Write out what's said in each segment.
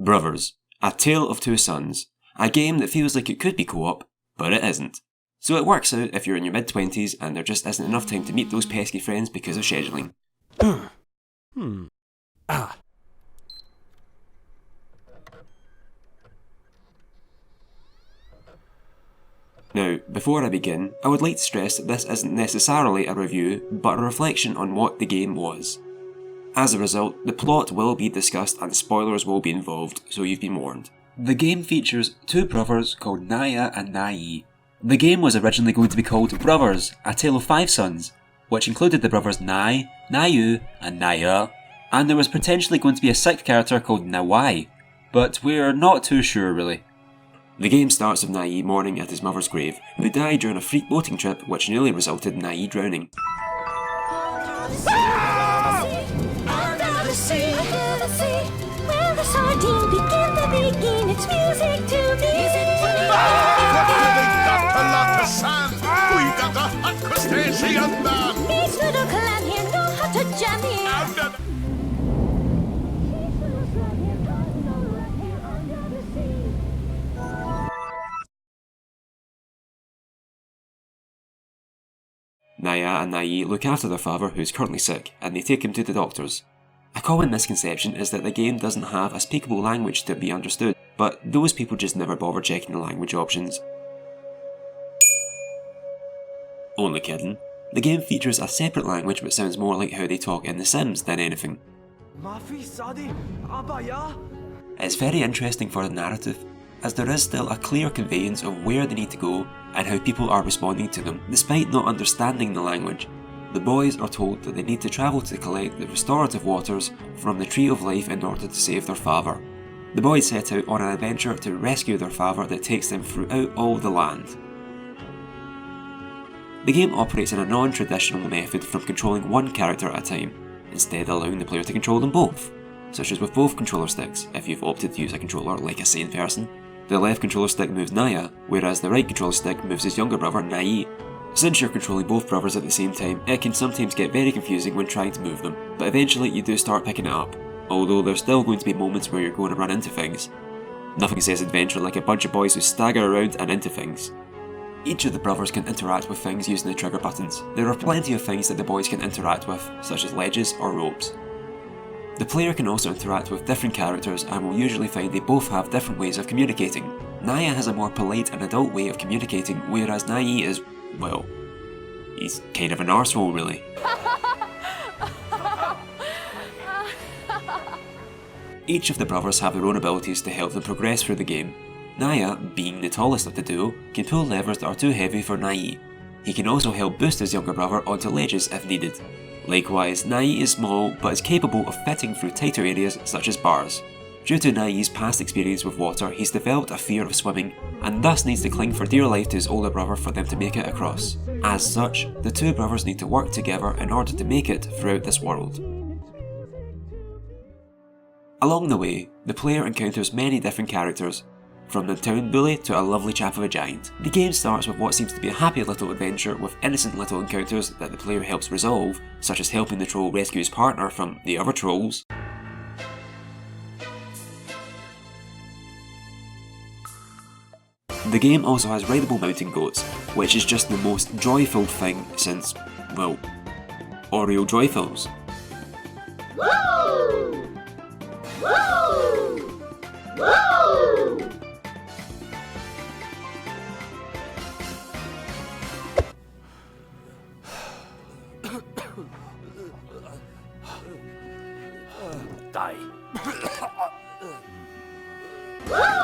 Brothers, A Tale of Two Sons, a game that feels like it could be co-op, but it isn't. So it works out if you're in your mid-20s and there just isn't enough time to meet those pesky friends because of scheduling. Now, before I begin, I would like to stress that this isn't necessarily a review, but a reflection on what the game was. As a result, the plot will be discussed and spoilers will be involved, so you've been warned. The game features two brothers called Naya and Nai. The game was originally going to be called Brothers, A Tale of Five Sons, which included the brothers Nai, Nayu, and Naya, and there was potentially going to be a sixth character called Nawai, but we're not too sure really. The game starts with Nai mourning at his mother's grave, who died during a freak boating trip which nearly resulted in Nai drowning. Where the sardine begin, it's music to me. We've got a lot of sand. We've got a hot crustacean man. These little clam here know how to jam here. Naya and Nai look after their father, who's currently sick, and they take him to the doctors. A common misconception is that the game doesn't have a speakable language to be understood, but those people just never bother checking the language options. Only kidding. The game features a separate language which sounds more like how they talk in The Sims than anything. It's very interesting for the narrative, as there is still a clear conveyance of where they need to go and how people are responding to them, despite not understanding the language. The boys are told that they need to travel to collect the restorative waters from the Tree of Life in order to save their father. The boys set out on an adventure to rescue their father that takes them throughout all the land. The game operates in a non-traditional method from controlling one character at a time, instead allowing the player to control them both, such as with both controller sticks if you've opted to use a controller like a sane person. The left controller stick moves Naya, whereas the right controller stick moves his younger brother Nai. Since you're controlling both brothers at the same time, it can sometimes get very confusing when trying to move them, but eventually you do start picking it up, although there's still going to be moments where you're going to run into things. Nothing says adventure like a bunch of boys who stagger around and into things. Each of the brothers can interact with things using the trigger buttons. There are plenty of things that the boys can interact with, such as ledges or ropes. The player can also interact with different characters and will usually find they both have different ways of communicating. Naya has a more polite and adult way of communicating, whereas Nai is, well, he's kind of an arsehole really. Each of the brothers have their own abilities to help them progress through the game. Naya, being the tallest of the duo, can pull levers that are too heavy for Nai. He can also help boost his younger brother onto ledges if needed. Likewise, Nai is small but is capable of fitting through tighter areas such as bars. Due to Nai's past experience with water, he's developed a fear of swimming, and thus needs to cling for dear life to his older brother for them to make it across. As such, the two brothers need to work together in order to make it throughout this world. Along the way, the player encounters many different characters, from the town bully to a lovely chap of a giant. The game starts with what seems to be a happy little adventure with innocent little encounters that the player helps resolve, such as helping the troll rescue his partner from the other trolls. The game also has rideable mountain goats, which is just the most joy-filled thing since, well, Oreo Joyfills. Woo! Woo! Woo! Die. Woo!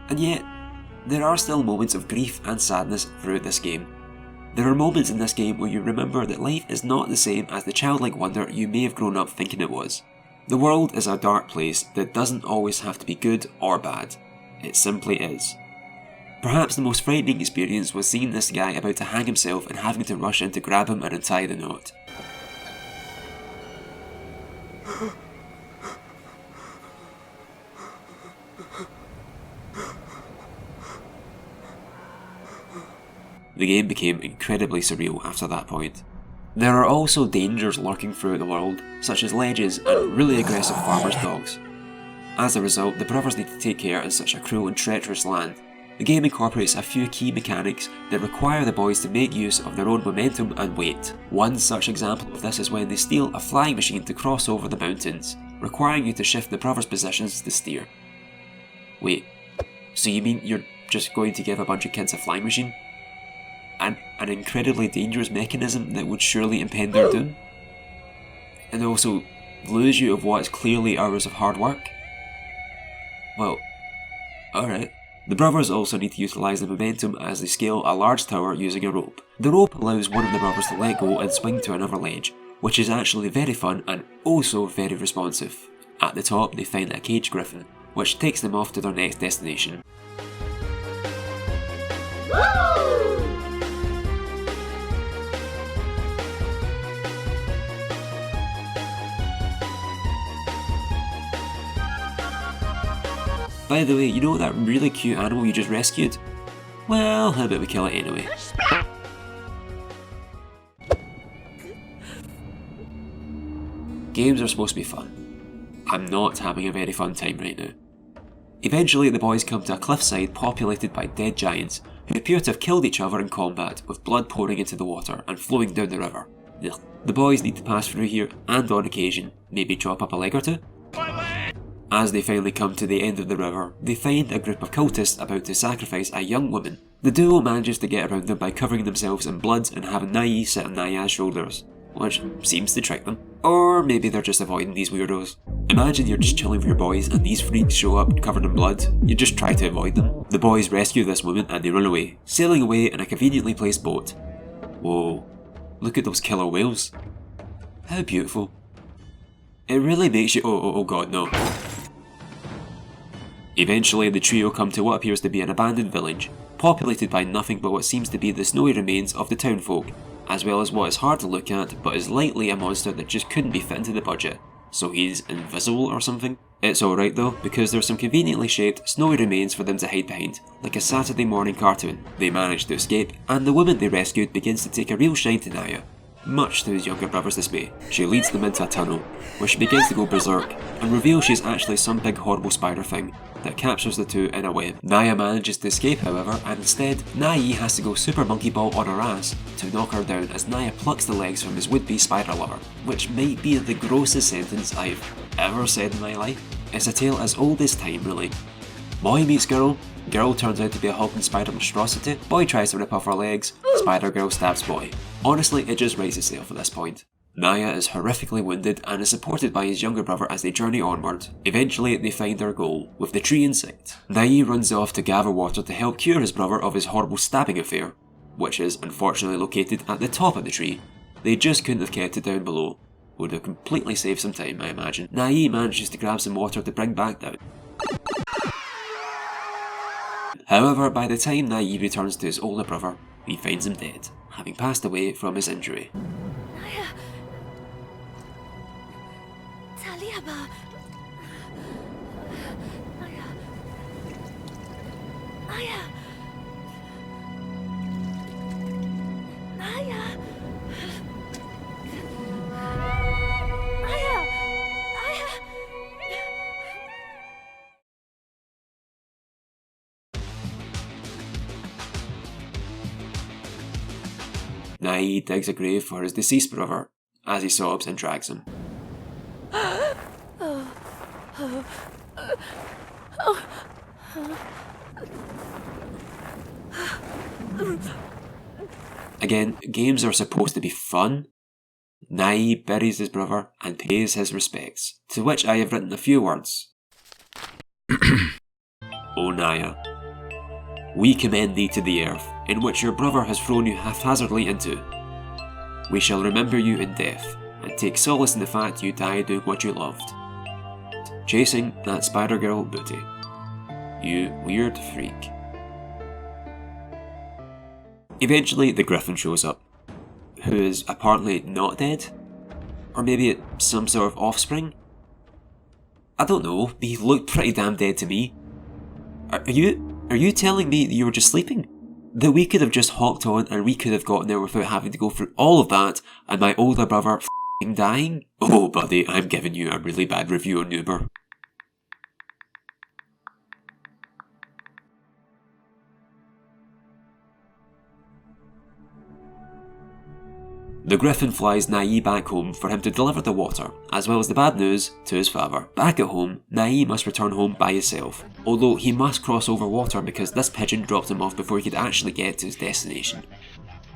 And yet, there are still moments of grief and sadness throughout this game. There are moments in this game where you remember that life is not the same as the childlike wonder you may have grown up thinking it was. The world is a dark place that doesn't always have to be good or bad. It simply is. Perhaps the most frightening experience was seeing this guy about to hang himself and having to rush in to grab him and untie the knot. The game became incredibly surreal after that point. There are also dangers lurking throughout the world, such as ledges and really aggressive farmers' dogs. As a result, the brothers need to take care in such a cruel and treacherous land. The game incorporates a few key mechanics that require the boys to make use of their own momentum and weight. One such example of this is when they steal a flying machine to cross over the mountains, requiring you to shift the brothers' positions to steer. Wait, so you mean you're just going to give a bunch of kids a flying machine? An incredibly dangerous mechanism that would surely impede their doom? And also lose you of what is clearly hours of hard work? Well, alright. The brothers also need to utilise the momentum as they scale a large tower using a rope. The rope allows one of the brothers to let go and swing to another ledge, which is actually very fun and also very responsive. At the top they find a caged griffin, which takes them off to their next destination. By the way, you know that really cute animal you just rescued? Well, how about we kill it anyway? Games are supposed to be fun. I'm not having a very fun time right now. Eventually the boys come to a cliffside populated by dead giants who appear to have killed each other in combat, with blood pouring into the water and flowing down the river. Ugh. The boys need to pass through here and on occasion, maybe chop up a leg or two. As they finally come to the end of the river, they find a group of cultists about to sacrifice a young woman. The duo manages to get around them by covering themselves in blood and having Nai sit on Naya's shoulders, which seems to trick them. Or maybe they're just avoiding these weirdos. Imagine you're just chilling with your boys and these freaks show up covered in blood. You just try to avoid them. The boys rescue this woman and they run away, sailing away in a conveniently placed boat. Whoa, look at those killer whales. How beautiful. It really makes you— oh god, no. Eventually the trio come to what appears to be an abandoned village, populated by nothing but what seems to be the snowy remains of the townfolk, as well as what is hard to look at but is likely a monster that just couldn't be fit into the budget. So he's invisible or something? It's alright though, because there's some conveniently shaped snowy remains for them to hide behind, like a Saturday morning cartoon. They manage to escape, and the woman they rescued begins to take a real shine to Naya. Much to his younger brother's dismay, she leads them into a tunnel, where she begins to go berserk, and reveals she's actually some big horrible spider thing that captures the two in a web. Naya manages to escape however, and instead, Nai has to go super monkey ball on her ass to knock her down as Naya plucks the legs from his would-be spider lover, which might be the grossest sentence I've ever said in my life. It's a tale as old as time really. Boy meets girl, girl turns out to be a hulking spider monstrosity, boy tries to rip off her legs, spider girl stabs boy. Honestly, it just writes itself at this point. Naya is horrifically wounded and is supported by his younger brother as they journey onward. Eventually they find their goal, with the tree in sight. Nai runs off to gather water to help cure his brother of his horrible stabbing affair, which is unfortunately located at the top of the tree. They just couldn't have kept it down below. Would have completely saved some time, I imagine. Nai manages to grab some water to bring back down. However, by the time Nai returns to his older brother, he finds him dead, having passed away from his injury. Naya. Taliaba. Naya. Naya. Naya. Naya. Naya. Nai digs a grave for his deceased brother, as he sobs and drags him. Again, games are supposed to be fun. Nai buries his brother and pays his respects, to which I have written a few words. O Naya, we commend thee to the earth, in which your brother has thrown you haphazardly into. We shall remember you in death, and take solace in the fact you died doing what you loved. Chasing that spider girl booty. You weird freak. Eventually the griffin shows up, who is apparently not dead? Or maybe it's some sort of offspring? I don't know, he looked pretty damn dead to me. Are you telling me that you were just sleeping? that we could have just hopped on and we could have gotten there without having to go through all of that and my older brother f***ing dying? Oh buddy, I'm giving you a really bad review on Uber. The Griffin flies Nai back home for him to deliver the water, as well as the bad news to his father. Back at home, Nai must return home by himself, although he must cross over water because this pigeon dropped him off before he could actually get to his destination.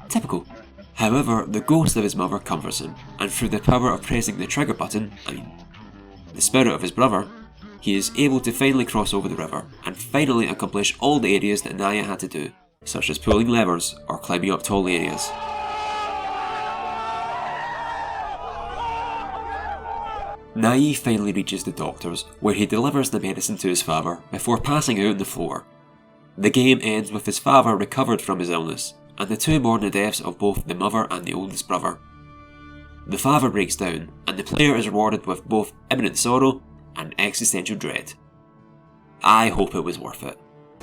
Typical. However, the ghost of his mother comforts him, and through the power of pressing the trigger button, the spirit of his brother, he is able to finally cross over the river, and finally accomplish all the areas that Naya had to do, such as pulling levers or climbing up tall areas. Nai finally reaches the doctor's, where he delivers the medicine to his father before passing out on the floor. The game ends with his father recovered from his illness, and the two mourn the deaths of both the mother and the oldest brother. The father breaks down, and the player is rewarded with both imminent sorrow and existential dread. I hope it was worth it.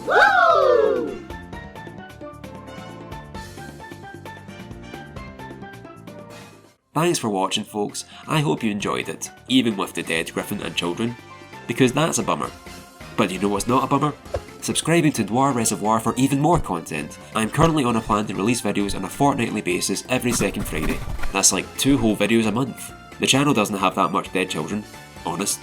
Woo! Thanks for watching folks, I hope you enjoyed it, even with the dead griffin and children, because that's a bummer. But you know what's not a bummer? Subscribing to Noir Reservoir for even more content. I'm currently on a plan to release videos on a fortnightly basis every second Friday. That's like 2 whole videos a month. The channel doesn't have that much dead children, honest.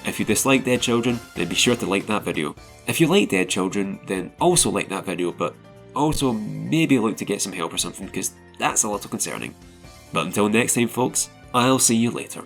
If you dislike dead children, then be sure to like that video. If you like dead children, then also like that video, but also maybe look to get some help or something, because that's a little concerning. But until next time folks, I'll see you later.